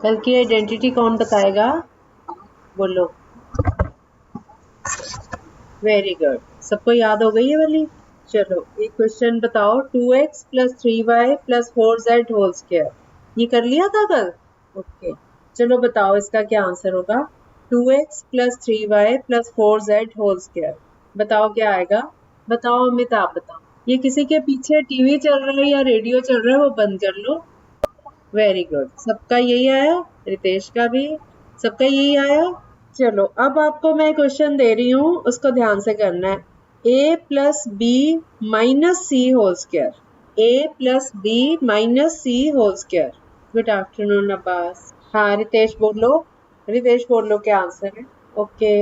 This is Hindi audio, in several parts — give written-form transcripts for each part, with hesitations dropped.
कल की आइडेंटिटी कौन बताएगा? बोलो। वेरी गुड, सबको याद हो गई है वाली? चलो एक क्वेश्चन बताओ, 2x plus 3y plus 4z whole square, ये कर लिया था कल? ओके, चलो बताओ इसका क्या आंसर होगा। 2x plus 3y plus 4z whole square, बताओ क्या आएगा? बताओ अमित, आप बताओ। ये किसी के पीछे टीवी चल रहा है या रेडियो चल रहा है, वो बंद कर लो। वेरी गुड, सबका यही आया, रितेश का भी, सबका यही आया। चलो अब आपको मैं क्वेश्चन दे रही हूँ, उसको ध्यान से करना है। a plus B minus C whole square, a plus B minus C whole square. Good afternoon Abbas. हाँ रितेश बोलो, रितेश बोलो क्या आंसर है। ओके,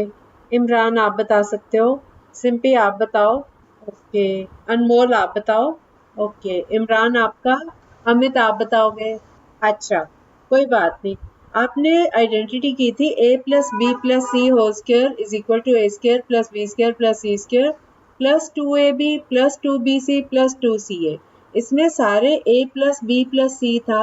इमरान आप बता सकते हो, सिंपी आप बताओ, ओके, अनमोल आप बताओ, ओके, इमरान आपका, अमित आप बताओगे। अच्छा, कोई बात नहीं। आपने आइडेंटिटी की थी a plus B plus C whole square is equal to a square plus B square plus C square plus 2ab plus 2bc plus 2ca। इसमें सारे a plus B plus C था,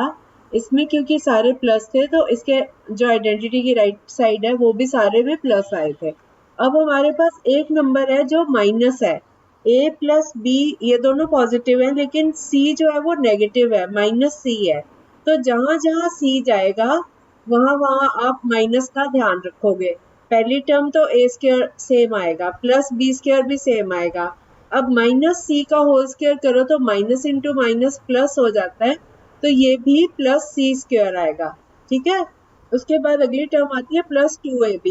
इसमें क्योंकि सारे प्लस थे तो इसके जो आइडेंटिटी की राइट साइड है वो भी सारे में प्लस आए थे। अब हमारे पास एक नंबर है जो माइनस है, a प्लस बी ये दोनों पॉजिटिव है लेकिन c जो है वो नेगेटिव है, माइनस c है। तो जहां जहां c जाएगा वहां वहां आप माइनस का ध्यान रखोगे। पहली टर्म तो a स्क्वायर सेम आएगा, प्लस b स्क्वायर भी सेम आएगा। अब माइनस c का होल स्क्वायर करो तो माइनस इंटू माइनस प्लस हो जाता है, तो ये भी प्लस c स्क्वायर आएगा, ठीक है। उसके बाद अगली टर्म आती है प्लस 2ab,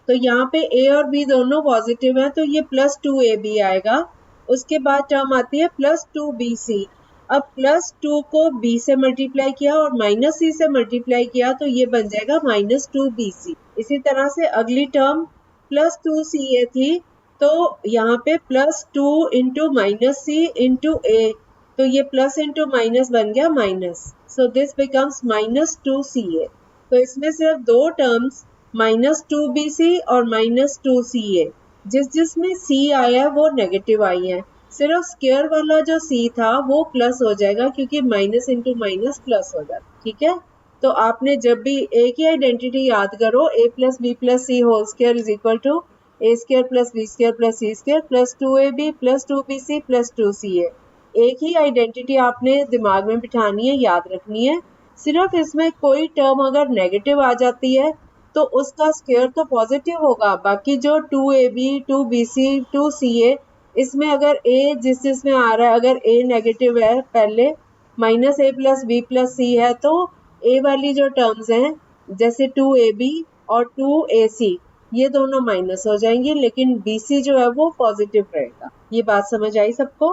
तो यहाँ पे a और b दोनों पॉजिटिव है तो ये प्लस 2ab आएगा। उसके बाद टर्म आती है प्लस 2bc, अब प्लस 2 को b से मल्टीप्लाई किया और माइनस c से मल्टीप्लाई किया तो ये बन जाएगा माइनस 2bc। इसी तरह से अगली टर्म प्लस 2ca थी, तो यहाँ पे प्लस 2 इंटू माइनस सी इंटू ए, तो ये प्लस इंटू माइनस बन गया minus, so this becomes minus 2ca। तो इसमें सिर्फ दो टर्म्स माइनस 2bc और माइनस 2ca, जिसमें c आया वो नेगेटिव आई है, सिर्फ स्क्वायर वाला जो c था वो प्लस हो जाएगा क्योंकि माइनस इंटू माइनस प्लस हो जाता, ठीक है। तो आपने जब भी एक ही आइडेंटिटी याद करो, a plus B plus C whole square is equal to a square plus B square plus C square plus 2ab plus 2bc plus 2ca। एक ही आइडेंटिटी आपने दिमाग में बिठानी है, याद रखनी है। सिर्फ इसमें कोई टर्म अगर नेगेटिव आ जाती है तो उसका स्क्वायर तो पॉजिटिव होगा, बाकी जो 2ab 2bc 2ca इसमें अगर a जिसमें आ रहा है, अगर a नेगेटिव है पहले, minus a plus B plus C है, तो a वाली जो टर्म्स हैं जैसे 2ab और 2ac ये दोनों माइनस हो जाएंगे, लेकिन bc जो है वो पॉजिटिव रहेगा। ये बात समझ आई सबको?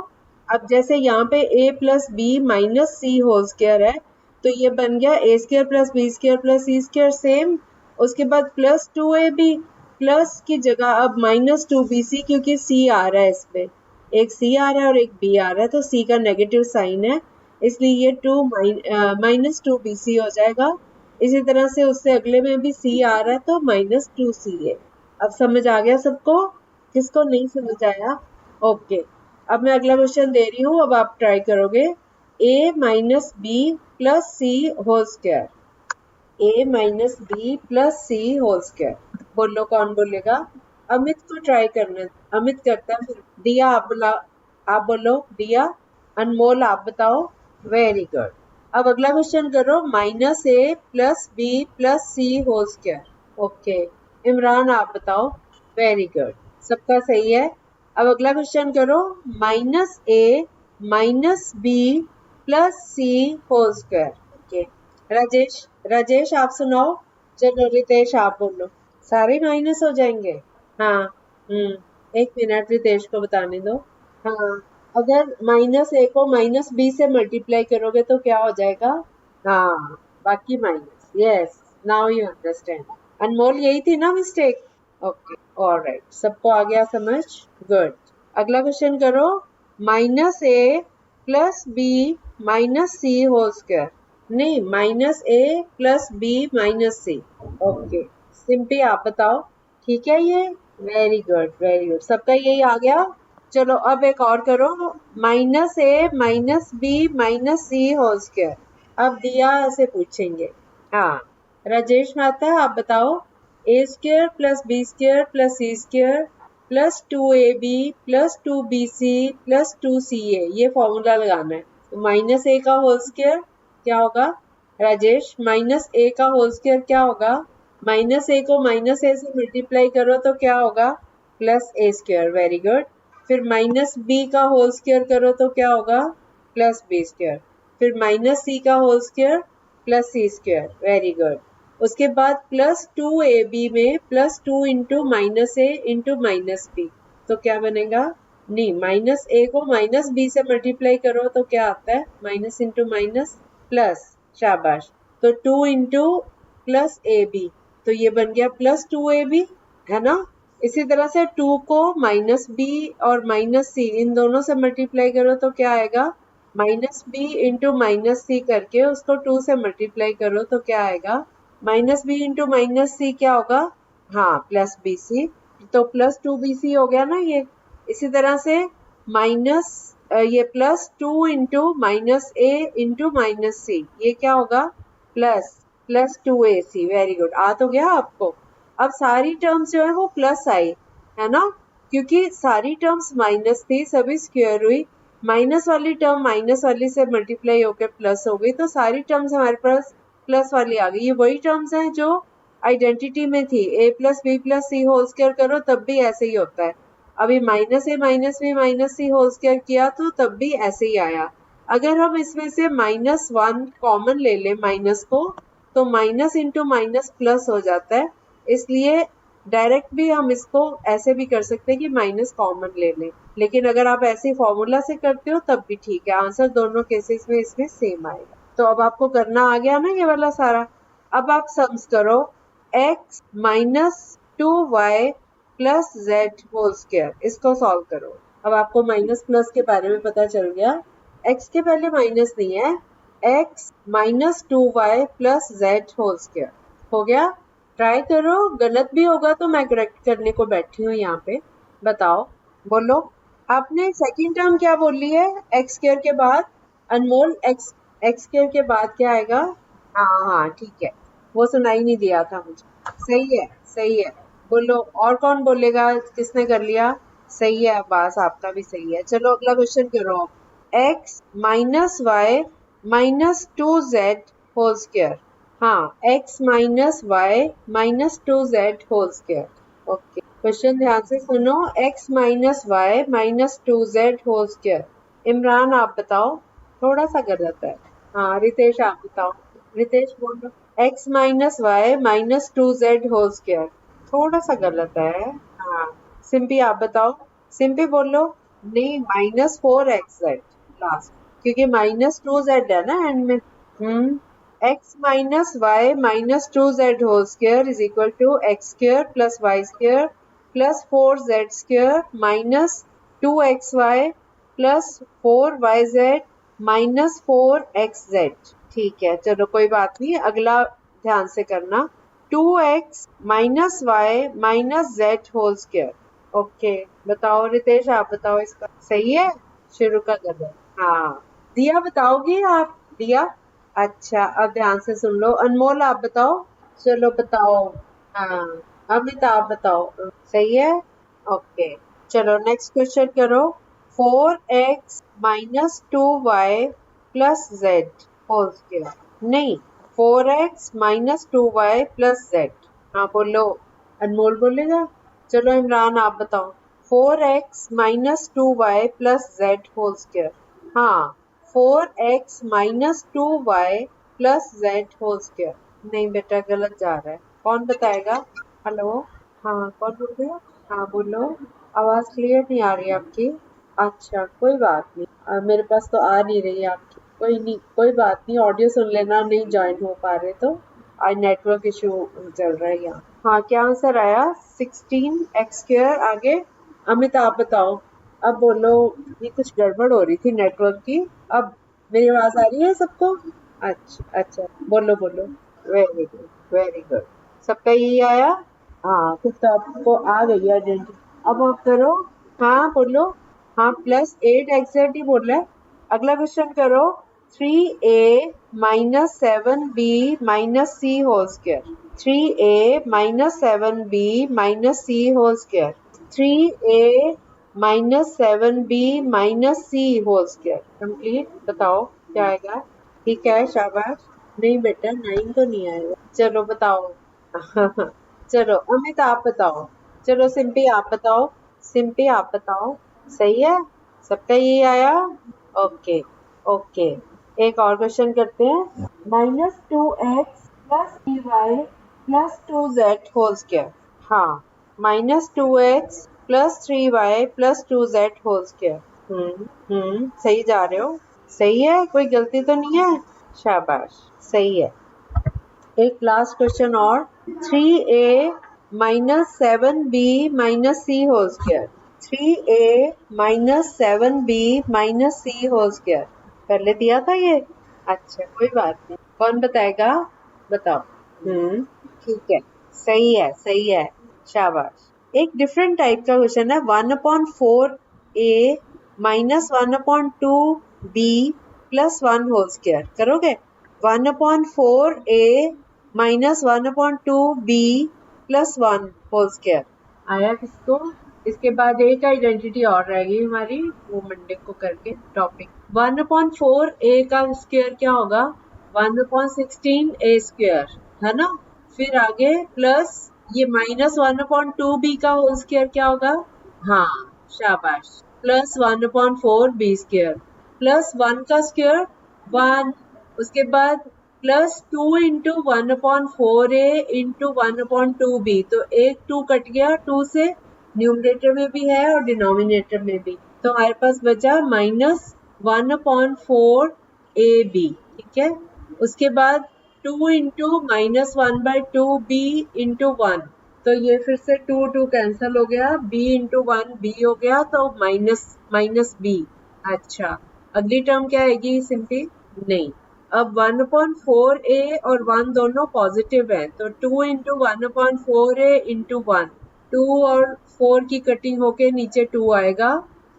अब जैसे यहाँ पे a plus B minus C whole square है, तो ये बन गया a square plus B square plus C square same. उसके बाद प्लस 2ab, प्लस की जगह अब माइनस 2bc, क्योंकि c आ रहा है, इसमें एक c आ रहा है और एक b आ रहा है, तो c का नेगेटिव साइन है, इसलिए ये माइनस 2bc हो जाएगा। इसी तरह से उससे अगले में भी c आ रहा है तो माइनस 2ca। अब समझ आ गया सबको? किसको नहीं समझ आया? ओके, अब मैं अगला क्वेश्चन दे रही हूँ, अब आप ट्राई करोगे। a minus B plus C whole square, a minus B plus C whole square, बोलो कौन बोलेगा? अमित को ट्राई करना, अमित करता है, फिर दिया आप बोलो दिया, अनमोल आप बताओ, वेरी गुड। अब अगला क्वेश्चन करो, माइनस ए plus B plus C whole square, okay, Imran आप बताओ, वेरी गुड, सबका सही है। अब अगला क्वेश्चन करो, minus A minus B plus C whole square, okay, Rajesh आप सुनाओ। चलो रितेश आप बोलो, सारे माइनस हो जाएंगे। हाँ, एक मिनट रितेश को बताने दो। हाँ, अगर माइनस ए को माइनस बी से मल्टीप्लाई करोगे तो क्या हो जाएगा? हाँ, बाकी minus, yes, now you understand. Anmol यही थी ना मिस्टेक? ओके, ऑलराइट, सबको आ गया समझ? गुड। अगला क्वेश्चन करो, माइनस ए plus B minus C whole square, नहीं, माइनस ए प्लस बी माइनस सी, ओके, सिंपली आप बताओ, ठीक है ये? वेरी गुड, वेरी गुड, सबका यही आ गया। चलो अब एक और करो, minus A minus B minus C whole square. अब दिया से पूछेंगे, हाँ राजेश माता आप बताओ। A square plus B square plus C square plus 2ab plus 2bc plus 2ca, ये फॉर्मूला लगाना है। तो माइनस ए का होल स्क्र क्या होगा राजेश? माइनस ए का होल स्क्र क्या होगा? माइनस ए को माइनस ए से मल्टीप्लाई करो तो क्या होगा? Plus A square. Very good. फिर माइनस बी का होल स्क्र करो तो क्या होगा? Plus B square. फिर माइनस सी का whole square plus C square. Very good. उसके बाद प्लस 2ab में plus 2 into minus A into minus B, तो क्या बनेगा? नहीं, माइनस ए को माइनस बी से मल्टीप्लाई करो तो क्या आता है? Minus into minus plus. शाबाश। तो 2 इंटू प्लस ए बी, तो ये बन गया प्लस 2ab, है ना? इसी तरह से 2 को माइनस बी और माइनस सी इन दोनों से मल्टीप्लाई करो तो क्या आएगा? माइनस बी इंटू माइनस सी करके उसको 2 से मल्टीप्लाई करो तो क्या आएगा? माइनस बी इंटू माइनस सी क्या होगा? हाँ, प्लस बी सी। तो प्लस 2bc हो गया ना ये। इसी तरह से माइनस ये plus 2 into minus A into minus C, ये क्या होगा? Plus plus 2ac। Very good. आ तो गया आपको? अब सारी टर्म्स जो है वो प्लस आई, है ना? क्योंकि सारी टर्म्स माइनस थी, सभी स्क्वायर हुई। माइनस वाली टर्म माइनस वाली से मल्टीप्लाई होकर प्लस हो गई, तो सारी टर्म्स हमारे पास प्लस वाली आ गई। ये वही टर्म्स हैं जो आइडेंटिटी में थी। a plus B plus C whole square करो तब भी ऐसे ही होता है। अभी minus A minus B minus C whole square किया तो तब भी ऐसे ही आया। अगर हम इसमें से -1 कॉमन ले लें माइनस को, तो माइनस इंटू माइनस प्लस हो जाता है। इसलिए डायरेक्ट भी हम इसको ऐसे भी कर सकते हैं कि माइनस कॉमन ले लें, लेकिन अगर आप ऐसे फॉर्मूला से करते हो तब भी ठीक है। आंसर दोनों केसेस में इसमें सेम आएगा। तो अब आपको करना आ गया ना ये वाला सारा। अब आप सम्स करो। x minus 2y plus z whole square, इसको सॉल्व करो। अब आपको माइनस प्लस के बारे में पता चल गया। x के पहले माइनस नहीं है, x minus 2y plus z whole square हो गया। ट्राई करो, गलत भी होगा तो मैं करेक्ट करने को बैठी हूँ यहाँ पे। बताओ, बोलो। आपने सेकंड टर्म क्या बोली है एक्स स्क्वायर के बाद? अनमोल, एक्स स्क्वायर के बाद क्या आएगा? हाँ हाँ ठीक है, वो सुनाई नहीं दिया था मुझे। सही है, सही है। बोलो, और कौन बोलेगा? किसने कर लिया? सही है, अब्बास आपका भी सही है। चलो अगला क्वेश्चन करो। x minus Y minus 2z whole square. हाँ, x minus Y minus 2z whole square. Okay, question ध्यान से सुनो। x minus Y minus 2z whole square. Imran आप बताओ, थोड़ा सा गलत है। हाँ रितेश आप बताओ। रितेश बोलो। x minus Y minus 2z whole square, थोड़ा सा गलत है। हाँ, सिंपी आप बताओ। सिंपी बोलो। नहीं, -4xz लास्ट, क्योंकि -2z है ना एंड में। x minus Y minus 2z whole square is equal to X square plus Y square plus 4z square minus 2xy plus 4yz minus 4xz। ठीक है, चलो कोई बात नहीं, अगला ध्यान से करना। 2x minus Y minus z whole square. Okay, बताओ रितेश, आप बताओ इसका। सही है, शुरू का गलत। हाँ, दिया बताओगी आप? दिया, अच्छा अब ध्यान से सुन लो। अनमोल आप बताओ। चलो बताओ। हाँ, अमिता आप बताओ। सही है, ओके। चलो नेक्स्ट क्वेश्चन करो। 4x minus 2y plus z whole square. नहीं, 4x minus 2y plus z। हाँ बोलो, अनमोल बोलेगा। चलो इमरान आप बताओ। 4x minus 2y plus z whole square. हाँ, 4x minus 2y plus z whole square. नहीं बेटा, गलत जा रहा है। कौन बताएगा? हेलो, हाँ कौन बोल रहे हो? हाँ बोलो, आवाज क्लियर नहीं आ रही आपकी। अच्छा कोई बात नहीं, मेरे पास तो आ नहीं रही आपकी। कोई नहीं, कोई बात नहीं, ऑडियो सुन लेना। नहीं ज्वाइन हो पा रहे तो आज नेटवर्क इशू चल रहा है यहाँ। हाँ, क्या आंसर आया? 16x square. आगे अमित आप बताओ। अब बोलो, ये कुछ गड़बड़ हो रही थी नेटवर्क की। अब मेरी आवाज आ रही है सबको? अच्छा अच्छा, बोलो बोलो। Very good, very good. सबका यही आया? हाँ, फिर तो आपको आ गई आइडेंटिटी। अब आप करो। हाँ बोलो। हाँ, +8xz ही बोल रहा है। अगला क्वेश्चन करो। 3a minus 7b minus c whole square. 3a minus 7b minus c whole square. 3a minus 7b minus c whole square. Complete. बताओ क्या आएगा. ठीक है, शाबाश. नहीं बेटा, 9 तो नहीं आएगा. चलो बताओ. चलो अमित आप बताओ. चलो सिंपी आप बताओ. सिंपी आप बताओ. सही है, सबका यही आया. Okay okay. एक और क्वेश्चन करते हैं. -2x plus 3y plus 2z whole square. हाँ, -2x plus 3y plus 2z whole square. सही जा रहे हो. सही है, कोई गलती तो नहीं है. शाबाश, सही है. एक लास्ट क्वेश्चन और. 3a minus 7b minus c whole square. 3a minus 7b minus c whole square. पहले दिया था ये. अच्छा, कोई बात नहीं. कौन बताएगा. बताओ. ठीक है, सही है, सही है. शाबाश. एक डिफरेंट टाइप का क्वेश्चन है. 1/4a minus 1/2b plus 1 whole square. करोगे. 1/4a minus 1/2b plus 1 whole square. आया किसको. इसके बाद एक आइडेंटिटी और रहेगी हमारी, वो मंडे को करके टॉपिक. 1/4a का स्क्वायर क्या होगा. 1/16a स्क्वायर है ना. फिर आगे प्लस ये माइनस 1/2b का होल स्क्वायर क्या होगा. हाँ, शाबाश. प्लस 1/4b स्क्वायर प्लस 1 का स्क्वायर 1. उसके बाद plus 2 into 1/4a into 1/2b. तो एक 2 कट गया 2 से. न्यूमरेटर में भी है और डिनोमिनेटर में भी. तो हमारे पास बचा माइनस 1/4ab. ठीक है. उसके बाद 2 इंटू माइनस 1/2b इंटू 1. तो ये फिर से 2 कैंसिल हो गया. b इंटू 1 b हो गया, तो माइनस b. अच्छा, अगली टर्म क्या आएगी. सिंपली नहीं. अब 1/4a और 1 दोनों पॉजिटिव है, तो 2 इंटू 1/4a इंटू 1. 2 और 4 की कटिंग होके नीचे 2 आएगा,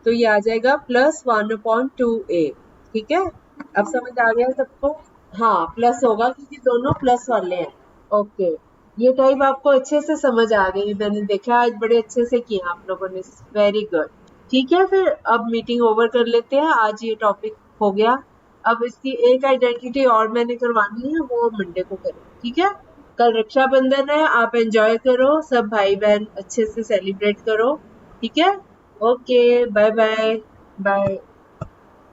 तो ये आ जाएगा प्लस 1/2a. ठीक है, अब समझ आ गया सबको. हाँ, प्लस होगा क्योंकि दोनों प्लस वाले हैं. ओके, ये टाइप आपको अच्छे से समझ आ गई. मैंने देखा आज बड़े अच्छे से किया आप लोगों ने. Very good. ठीक है, फिर अब मीटिंग ओवर कर लेते हैं. आज ये टॉपिक हो गया. अब इसकी एक आइडेंटिटी और मैंने करवानी है, वो मंडे को करें. ठीक है. कल रक्षाबंधन है, आप एंजॉय करो. सब भाई बहन अच्छे से सेलिब्रेट करो. ठीक है. Okay, bye bye. बाय.